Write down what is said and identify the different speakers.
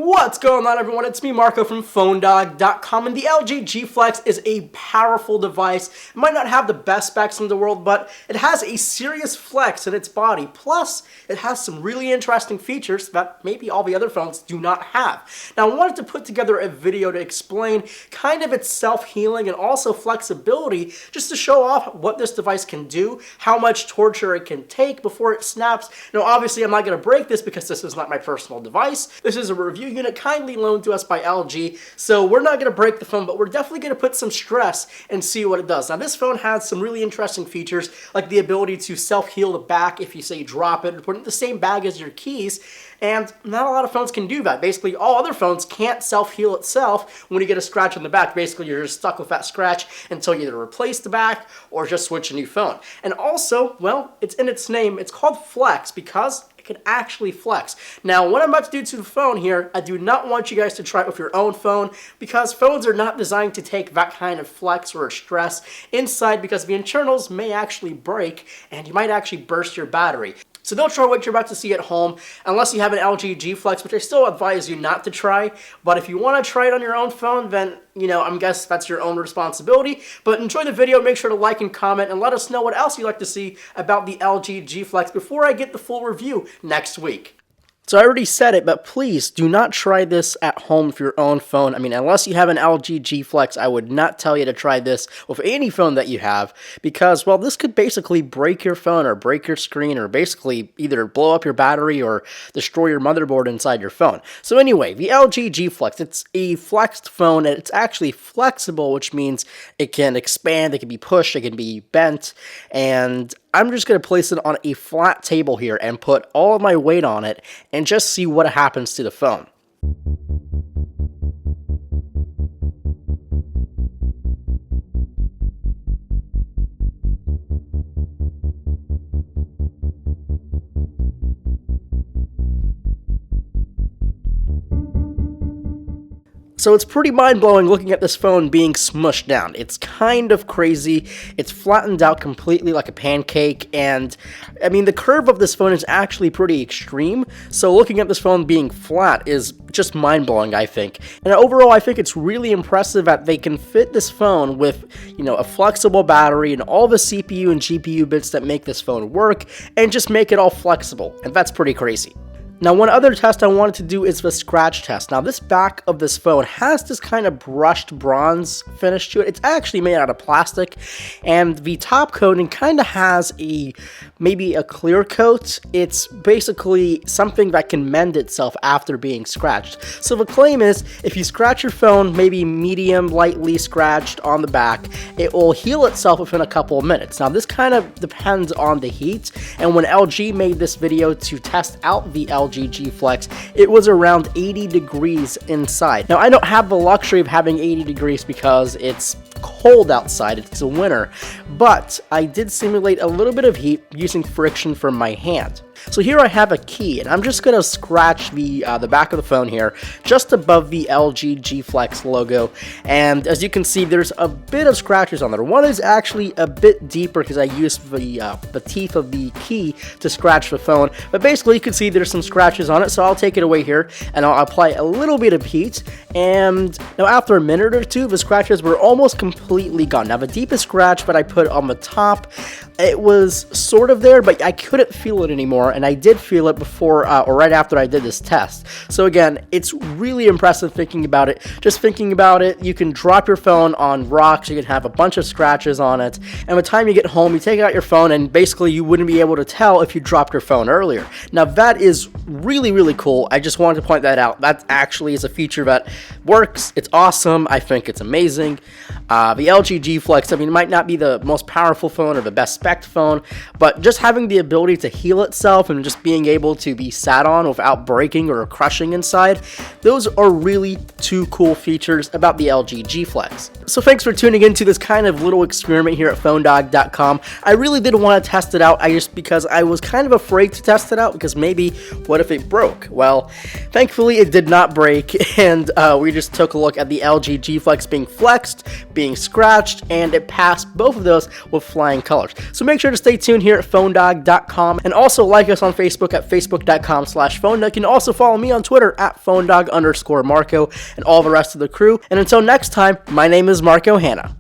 Speaker 1: What's going on, everyone? It's me, Marco from PhoneDog.com, and the LG G Flex is a powerful device. It might not have the best specs in the world, but it has a serious flex in its body. Plus, it has some really interesting features that maybe all the other phones do not have. Now, I wanted to put together a video to explain kind of its self-healing and also flexibility, just to show off what this device can do, how much torture it can take before it snaps. Now, obviously, I'm not going to break this because this is not my personal device. This is a review unit kindly loaned to us by LG, so we're not going to break the phone, but we're definitely going to put some stress and see what it does. Now, this phone has some really interesting features, like the ability to self-heal the back if you say drop it or put it in the same bag as your keys, and not a lot of phones can do that. Basically, all other phones can't self-heal itself when you get a scratch on the back. Basically, you're just stuck with that scratch until you either replace the back or just switch a new phone. And also, well, it's in its name, it's called Flex because it can actually flex. Now, what I'm about to do to the phone here, I do not want you guys to try it with your own phone because phones are not designed to take that kind of flex or stress inside because the internals may actually break and you might actually burst your battery. So don't try what you're about to see at home unless you have an LG G Flex, which I still advise you not to try. But if you want to try it on your own phone, then, I guess that's your own responsibility. But enjoy the video, make sure to like and comment, and let us know what else you'd like to see about the LG G Flex before I get the full review next week. So I already said it, but please do not try this at home with your own phone. I mean, unless you have an LG G Flex, I would not tell you to try this with any phone that you have because, well, this could basically break your phone or break your screen or basically either blow up your battery or destroy your motherboard inside your phone. So anyway, the LG G Flex, it's a flexed phone and it's actually flexible, which means it can expand, it can be pushed, it can be bent, and I'm just going to place it on a flat table here and put all of my weight on it and just see what happens to the phone. So it's pretty mind-blowing looking at this phone being smushed down. It's kind of crazy. It's flattened out completely like a pancake, and I mean, the curve of this phone is actually pretty extreme, so looking at this phone being flat is just mind-blowing, I think. And overall, I think it's really impressive that they can fit this phone with, a flexible battery and all the CPU and GPU bits that make this phone work, and just make it all flexible, and that's pretty crazy. Now, one other test I wanted to do is the scratch test. Now, this back of this phone has this kind of brushed bronze finish to it. It's actually made out of plastic, and the top coating kind of has maybe a clear coat. It's basically something that can mend itself after being scratched. So the claim is, if you scratch your phone, maybe medium, lightly scratched on the back, it will heal itself within a couple of minutes. Now, this kind of depends on the heat, and when LG made this video to test out the LG G Flex, it was around 80 degrees inside. Now, I don't have the luxury of having 80 degrees because it's cold outside, it's a winter, but I did simulate a little bit of heat using friction from my hand. So here I have a key, and I'm just going to scratch the back of the phone here, just above the LG G Flex logo, and as you can see, there's a bit of scratches on there. One is actually a bit deeper because I used the teeth of the key to scratch the phone, but basically you can see there's some scratches on it, so I'll take it away here, and I'll apply a little bit of heat, and now after a minute or two, the scratches were almost completely gone. Now, the deepest scratch that I put on the top, it was sort of there, but I couldn't feel it anymore, and I did feel it before or right after I did this test. So again, it's really impressive thinking about it. Just thinking about it, you can drop your phone on rocks, you can have a bunch of scratches on it, and by the time you get home, you take out your phone, and basically you wouldn't be able to tell if you dropped your phone earlier. Now, that is really, really cool. I just wanted to point that out. That actually is a feature that works. It's awesome. I think it's amazing. The LG G Flex, I mean, it might not be the most powerful phone or the best spec phone, but just having the ability to heal itself and just being able to be sat on without breaking or crushing inside, those are really two cool features about the LG G Flex. So thanks for tuning into this kind of little experiment here at PhoneDog.com. I really did want to test it out, because I was kind of afraid to test it out because maybe what if it broke? Well, thankfully it did not break, and we just took a look at the LG G Flex being flexed, being scratched, and it passed both of those with flying colors. So make sure to stay tuned here at PhoneDog.com, and also like us on Facebook at facebook.com/phonedog. You can also follow me on Twitter at phonedog_Marco and all the rest of the crew. And until next time, my name is Marco Hanna.